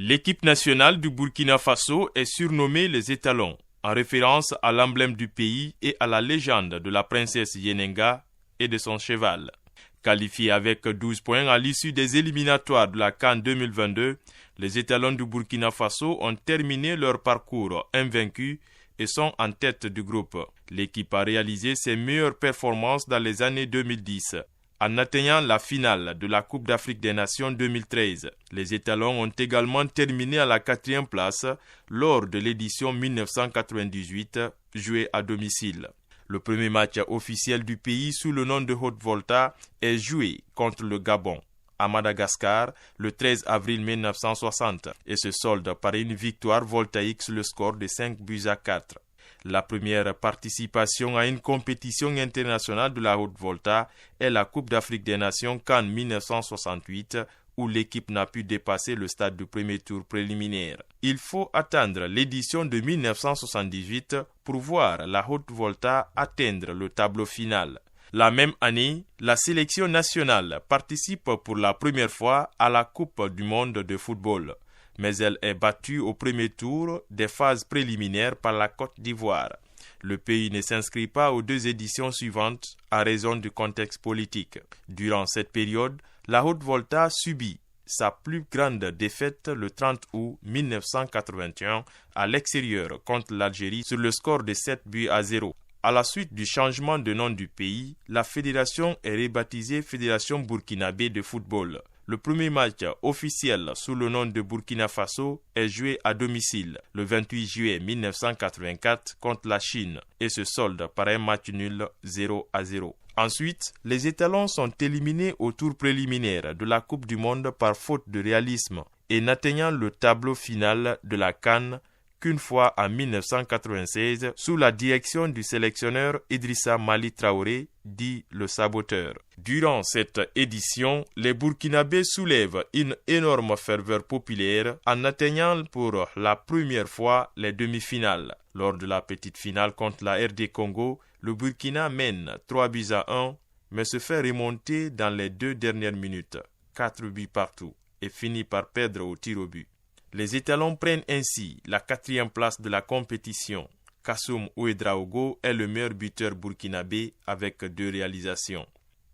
L'équipe nationale du Burkina Faso est surnommée les étalons, en référence à l'emblème du pays et à la légende de la princesse Yenenga et de son cheval. Qualifiés avec 12 points à l'issue des éliminatoires de la CAN 2022, les étalons du Burkina Faso ont terminé leur parcours invaincus et sont en tête du groupe. L'équipe a réalisé ses meilleures performances dans les années 2010. En atteignant la finale de la Coupe d'Afrique des Nations 2013, les étalons ont également terminé à la 4e place lors de l'édition 1998 jouée à domicile. Le premier match officiel du pays sous le nom de Haute-Volta est joué contre le Gabon, à Madagascar, le 13 avril 1960 et se solde par une victoire voltaïque sur le score de 5-4. La première participation à une compétition internationale de la Haute-Volta est la Coupe d'Afrique des Nations CAN 1968, où l'équipe n'a pu dépasser le stade du premier tour préliminaire. Il faut attendre l'édition de 1978 pour voir la Haute-Volta atteindre le tableau final. La même année, la sélection nationale participe pour la première fois à la Coupe du monde de football, mais elle est battue au premier tour des phases préliminaires par la Côte d'Ivoire. Le pays ne s'inscrit pas aux 2 éditions suivantes à raison du contexte politique. Durant cette période, la Haute-Volta subit sa plus grande défaite le 30 août 1981 à l'extérieur contre l'Algérie sur le score de 7-0. À la suite du changement de nom du pays, la fédération est rebaptisée Fédération burkinabé de football. Le premier match officiel sous le nom de Burkina Faso est joué à domicile le 28 juillet 1984 contre la Chine et se solde par un match nul 0-0. Ensuite, les étalons sont éliminés au tour préliminaire de la Coupe du Monde par faute de réalisme et n'atteignant le tableau final de la CAN qu'une fois en 1996 sous la direction du sélectionneur Idrissa Mali Traoré, dit le saboteur. Durant cette édition, les Burkinabés soulèvent une énorme ferveur populaire en atteignant pour la première fois les demi-finales. Lors de la petite finale contre la RD Congo, le Burkina mène 3-1, mais se fait remonter dans les 2 dernières minutes, 4 buts partout, et finit par perdre au tir au but. Les étalons prennent ainsi la 4e place de la compétition. Kassoum Ouedraogo est le meilleur buteur burkinabé avec 2 réalisations.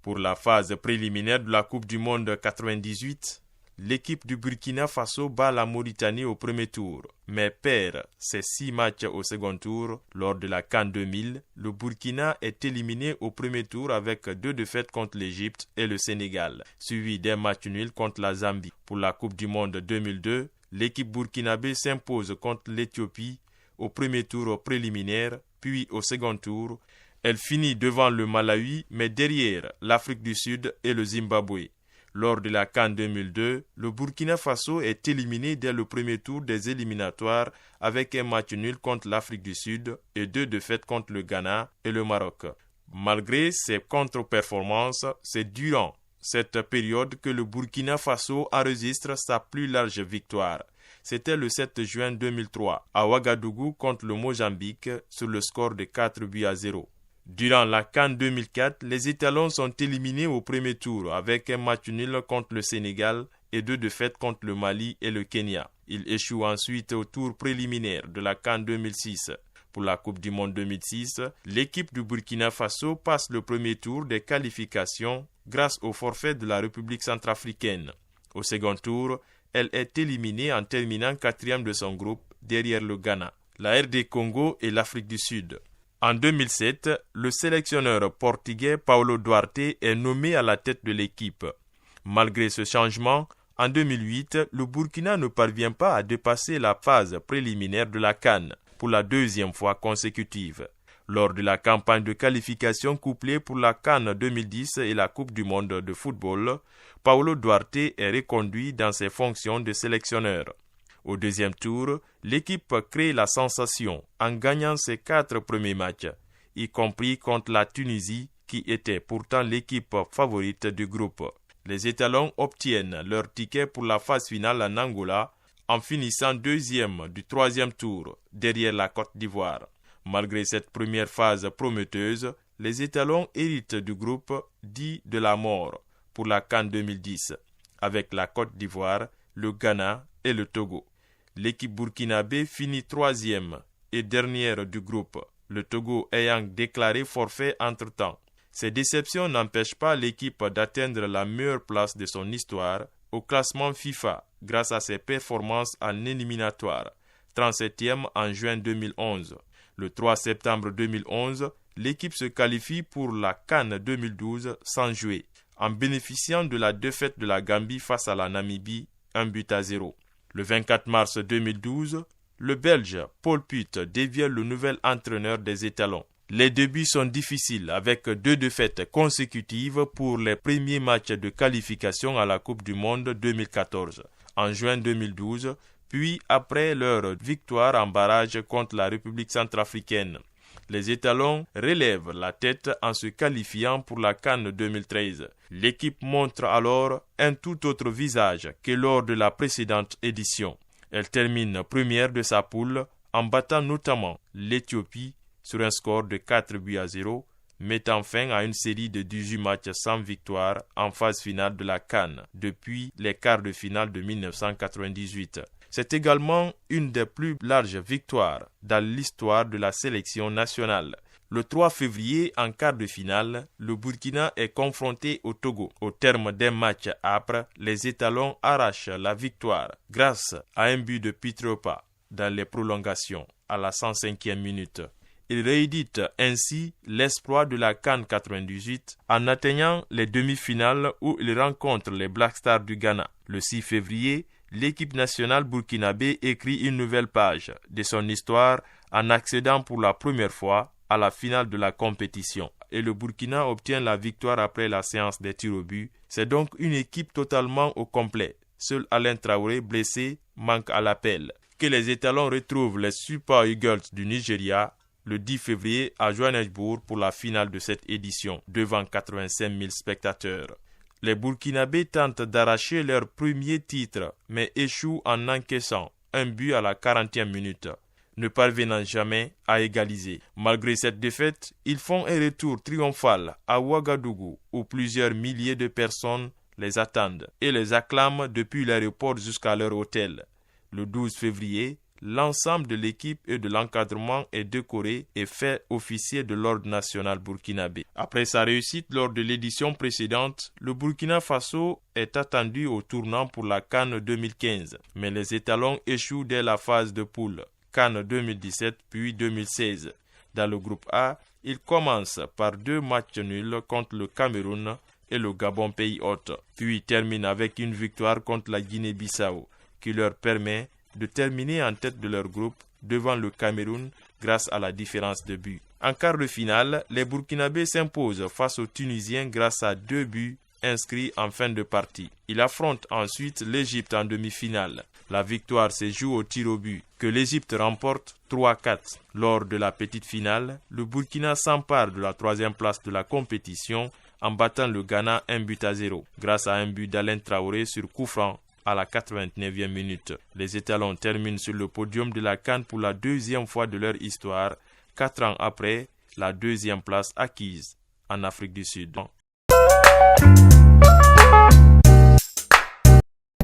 Pour la phase préliminaire de la Coupe du Monde 98, l'équipe du Burkina Faso bat la Mauritanie au premier tour, mais perd ses 6 matchs au second tour. Lors de la CAN 2000, le Burkina est éliminé au premier tour avec 2 défaites contre l'Égypte et le Sénégal, suivi d'un match nul contre la Zambie. Pour la Coupe du Monde 2002, l'équipe burkinabé s'impose contre l'Éthiopie au premier tour préliminaire, puis au second tour. Elle finit devant le Malawi, mais derrière l'Afrique du Sud et le Zimbabwe. Lors de la CAN 2002, le Burkina Faso est éliminé dès le premier tour des éliminatoires avec un match nul contre l'Afrique du Sud et 2 défaites contre le Ghana et le Maroc. Malgré ces contre-performances, c'est durant cette période que le Burkina Faso enregistre sa plus large victoire. C'était le 7 juin 2003 à Ouagadougou contre le Mozambique sur le score de 4-0. Durant la CAN 2004, les étalons sont éliminés au premier tour avec un match nul contre le Sénégal et 2 défaites contre le Mali et le Kenya. Ils échouent ensuite au tour préliminaire de la CAN 2006. Pour la Coupe du Monde 2006, l'équipe du Burkina Faso passe le premier tour des qualifications grâce au forfait de la République centrafricaine. Au second tour, elle est éliminée en terminant 4e de son groupe derrière le Ghana, la RD Congo et l'Afrique du Sud. En 2007, le sélectionneur portugais Paulo Duarte est nommé à la tête de l'équipe. Malgré ce changement, en 2008, le Burkina ne parvient pas à dépasser la phase préliminaire de la CAN pour la 2e fois consécutive. Lors de la campagne de qualification couplée pour la CAN 2010 et la Coupe du Monde de football, Paulo Duarte est reconduit dans ses fonctions de sélectionneur. Au 2e tour, l'équipe crée la sensation en gagnant ses 4 premiers matchs, y compris contre la Tunisie qui était pourtant l'équipe favorite du groupe. Les étalons obtiennent leur ticket pour la phase finale en Angola en finissant 2e du 3e tour derrière la Côte d'Ivoire. Malgré cette première phase prometteuse, les étalons héritent du groupe dit de la mort pour la CAN 2010, avec la Côte d'Ivoire, le Ghana et le Togo. L'équipe burkinabé finit troisième et dernière du groupe, le Togo ayant déclaré forfait entre-temps. Ces déceptions n'empêchent pas l'équipe d'atteindre la meilleure place de son histoire au classement FIFA grâce à ses performances en éliminatoire, 37e en juin 2011. Le 3 septembre 2011, l'équipe se qualifie pour la CAN 2012 sans jouer, en bénéficiant de la défaite de la Gambie face à la Namibie, 1-0. Le 24 mars 2012, le Belge Paul Put devient le nouvel entraîneur des Étalons. Les débuts sont difficiles avec 2 défaites consécutives pour les premiers matchs de qualification à la Coupe du Monde 2014, en juin 2012, puis après leur victoire en barrage contre la République centrafricaine. Les Étalons relèvent la tête en se qualifiant pour la CAN 2013. L'équipe montre alors un tout autre visage que lors de la précédente édition. Elle termine première de sa poule en battant notamment l'Éthiopie sur un score de 4-0, mettant fin à une série de 18 matchs sans victoire en phase finale de la CAN depuis les quarts de finale de 1998. C'est également une des plus larges victoires dans l'histoire de la sélection nationale. Le 3 février, en quart de finale, le Burkina est confronté au Togo. Au terme d'un match âpre, les Étalons arrachent la victoire grâce à un but de Pitropa dans les prolongations à la 105e minute. Il réédite ainsi l'exploit de la CAN 98 en atteignant les demi-finales où il rencontre les Black Stars du Ghana. Le 6 février, l'équipe nationale burkinabé écrit une nouvelle page de son histoire en accédant pour la première fois à la finale de la compétition. Et le Burkina obtient la victoire après la séance des tirs au but. C'est donc une équipe totalement au complet. Seul Alain Traoré, blessé, manque à l'appel. Que les Étalons retrouvent les Super Eagles du Nigeria le 10 février à Johannesburg pour la finale de cette édition, devant 85 000 spectateurs. Les Burkinabés tentent d'arracher leur premier titre, mais échouent en encaissant un but à la 40e minute, ne parvenant jamais à égaliser. Malgré cette défaite, ils font un retour triomphal à Ouagadougou, où plusieurs milliers de personnes les attendent et les acclament depuis l'aéroport jusqu'à leur hôtel. Le 12 février, l'ensemble de l'équipe et de l'encadrement est décoré et fait officier de l'ordre national burkinabé. Après sa réussite lors de l'édition précédente, le Burkina Faso est attendu au tournant pour la CAN 2015, mais les Étalons échouent dès la phase de poule, CAN 2017 puis 2016. Dans le groupe A, ils commencent par 2 matchs nuls contre le Cameroun et le Gabon pays hôte, puis terminent avec une victoire contre la Guinée-Bissau, qui leur permet de terminer en tête de leur groupe devant le Cameroun grâce à la différence de buts. En quart de finale, les Burkinabés s'imposent face aux Tunisiens grâce à 2 buts inscrits en fin de partie. Ils affrontent ensuite l'Égypte en demi-finale. La victoire se joue au tir au but, que l'Égypte remporte 3-4. Lors de la petite finale, le Burkina s'empare de la 3e place de la compétition en battant le Ghana 1-0 grâce à un but d'Alain Traoré sur coup franc à la 89e minute. Les Étalons terminent sur le podium de la CAN pour la 2e fois de leur histoire, 4 ans après la 2e place acquise en Afrique du Sud.